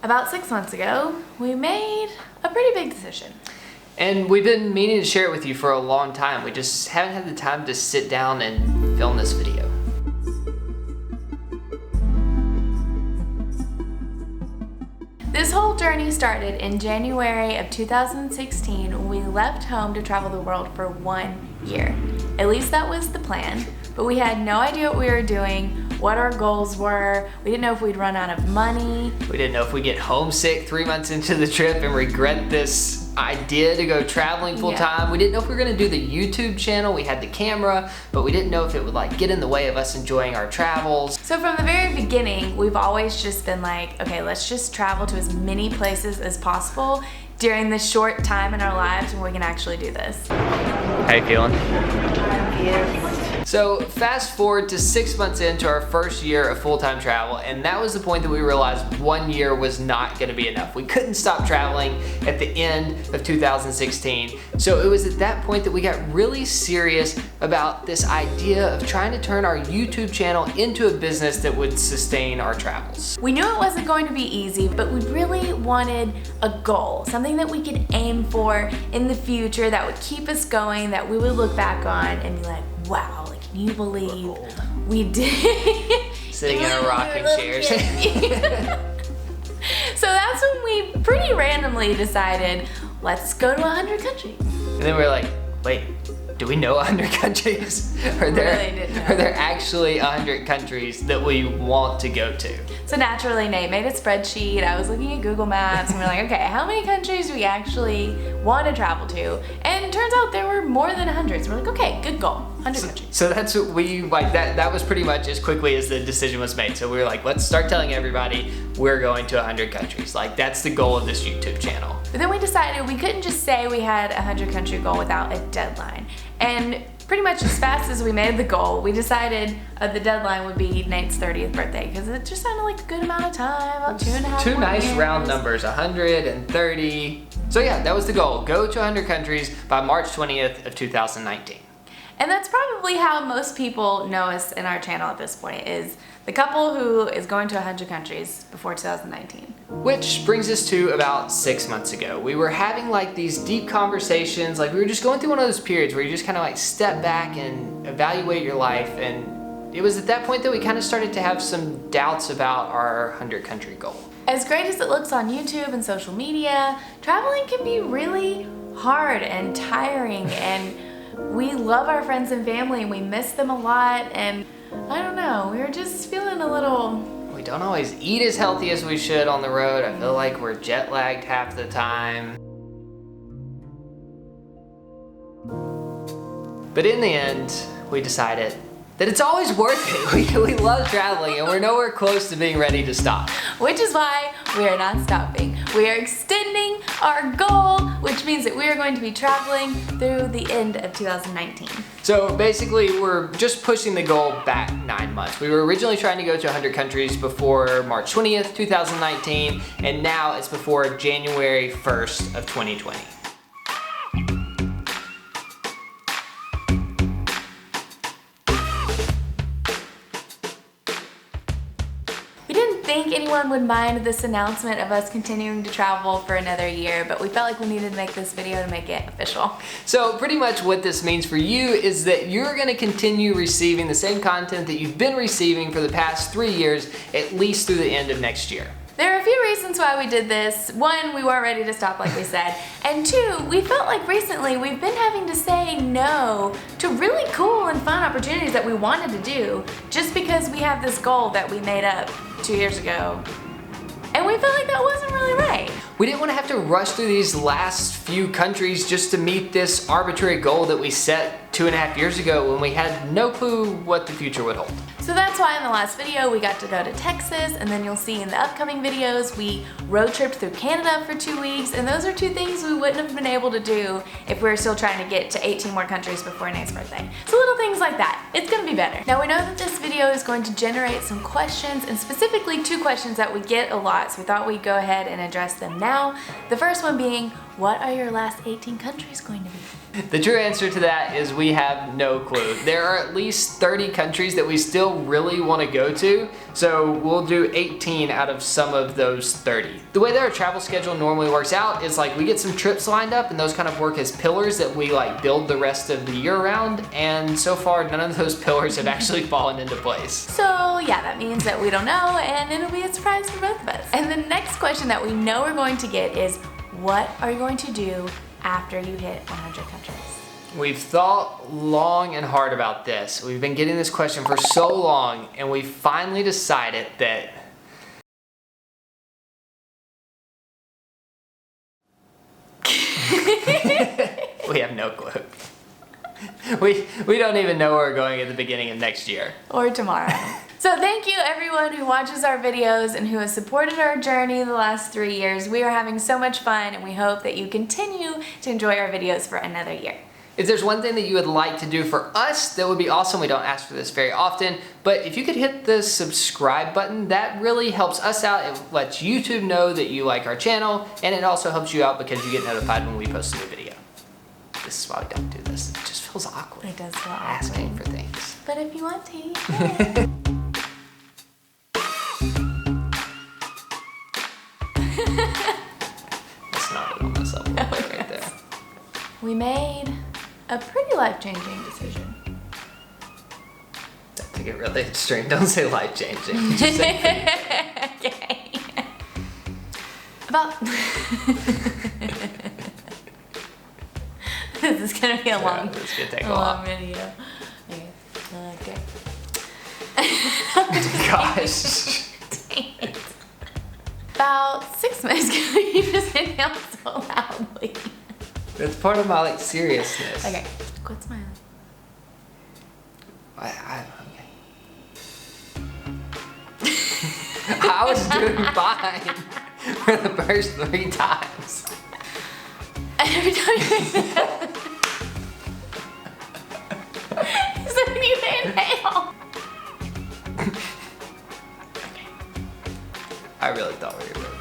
About 6 months ago, we made a pretty big decision. And we've been meaning to share it with you for a long time. We just haven't had the time to sit down and film this video. This whole journey started in January of 2016 when we left home to travel the world for 1 year. At least that was the plan, but we had no idea what we were doing, what our goals were. We didn't know if we'd run out of money. We didn't know if we'd get homesick 3 months into the trip and regret this idea to go traveling full time. We didn't know if we were gonna do the YouTube channel. We had the camera, but we didn't know if it would get in the way of us enjoying our travels. So from the very beginning, we've always just been like, okay, let's just travel to as many places as possible during this short time in our lives when we can actually do this. How you feeling? Confused. So fast forward to 6 months into our first year of full-time travel, and that was the point that we realized 1 year was not gonna be enough. We couldn't stop traveling at the end of 2016. So it was at that point that we got really serious about this idea of trying to turn our YouTube channel into a business that would sustain our travels. We knew it wasn't going to be easy, but we really wanted a goal, something that we could aim for in the future that would keep us going, that we would look back on and be like, wow, can you believe we did? Sitting in a rocking chair. So that's when we pretty randomly decided, let's go to 100 countries. And then we were like, wait, do we know 100 countries? Are there actually 100 countries that we want to go to? So naturally, Nate made a spreadsheet. I was looking at Google Maps and we're like, okay, how many countries do we actually want to travel to? And it turns out there were more than 100. So we're like, okay, good goal, 100 countries. So that's what we, that was pretty much as quickly as the decision was made. So we were like, let's start telling everybody we're going to 100 countries. That's the goal of this YouTube channel. But then we decided we couldn't just say we had a 100 country goal without a deadline. And pretty much as fast as we made the goal, we decided the deadline would be Nate's 30th birthday because it just sounded like a good amount of time, about 2.5 Two nice years. round numbers, 100 and 30. So yeah, that was the goal. Go to 100 countries by March 20th of 2019. And that's probably how most people know us in our channel at this point, is the couple who is going to 100 countries before 2019. Which brings us to about 6 months ago. We were having these deep conversations, we were just going through one of those periods where you just kind of step back and evaluate your life, and it was at that point that we kind of started to have some doubts about our 100 country goal. As great as it looks on YouTube and social media, traveling can be really hard and tiring, and we love our friends and family and we miss them a lot, and I don't know, we were just feeling a little... We don't always eat as healthy as we should on the road. I feel like we're jet lagged half the time. But in the end, we decided that it's always worth it. We love traveling and we're nowhere close to being ready to stop. Which is why we are not stopping. We are extending our goal, which means that we are going to be traveling through the end of 2019. So basically, we're just pushing the goal back 9 months. We were originally trying to go to 100 countries before March 20th, 2019, and now it's before January 1st of 2020. I think anyone would mind this announcement of us continuing to travel for another year, but we felt like we needed to make this video to make it official. So pretty much what this means for you is that you're gonna continue receiving the same content that you've been receiving for the past 3 years, at least through the end of next year. There are a few reasons why we did this. One, we weren't ready to stop like we said. And two, we felt like recently we've been having to say no to really cool and fun opportunities that we wanted to do just because we have this goal that we made up 2 years ago. And we felt like that wasn't really right. We didn't want to have to rush through these last few countries just to meet this arbitrary goal that we set 2.5 years ago when we had no clue what the future would hold. So that's why in the last video we got to go to Texas, and then you'll see in the upcoming videos we road tripped through Canada for 2 weeks, and those are 2 things we wouldn't have been able to do if we were still trying to get to 18 more countries before Nate's birthday. So little things like that. It's gonna be better. Now we know that this video is going to generate some questions, and specifically 2 questions that we get a lot, so we thought we'd go ahead and address them now. The first one being, what are your last 18 countries going to be? The true answer to that is we we have no clue. There are at least 30 countries that we still really want to go to, so we'll do 18 out of some of those 30. The way that our travel schedule normally works out is like we get some trips lined up, and those kind of work as pillars that we like build the rest of the year around, and so far none of those pillars have actually fallen into place. So yeah, that means that we don't know, and it'll be a surprise for both of us. And the next question that we know we're going to get is, what are you going to do after you hit 100 countries? We've thought long and hard about this. We've been getting this question for so long, and we finally decided that we have no clue. We don't even know where we're going at the beginning of next year. Or tomorrow. So thank you everyone who watches our videos and who has supported our journey the last 3 years. We are having so much fun, and we hope that you continue to enjoy our videos for another year. If there's one thing that you would like to do for us, that would be awesome. We don't ask for this very often, but if you could hit the subscribe button, that really helps us out. It lets YouTube know that you like our channel, and it also helps you out because you get notified when we post a new video. This is why we don't do this. It just feels awkward. It does feel awkward. Asking for things. But if you want to, you can. That's not what mess up right there. We made a pretty life-changing decision. That to get really extreme. Don't say life-changing. Just say Okay. About this is gonna be a long, this is gonna take a long lot. video. Okay. Gosh. Dang it. About 6 months ago, you just inhaled so loudly. That's part of my like seriousness. Okay, quit smiling. I was doing fine for the first 3 times. Every time you inhale, so when you inhale. I really thought we were really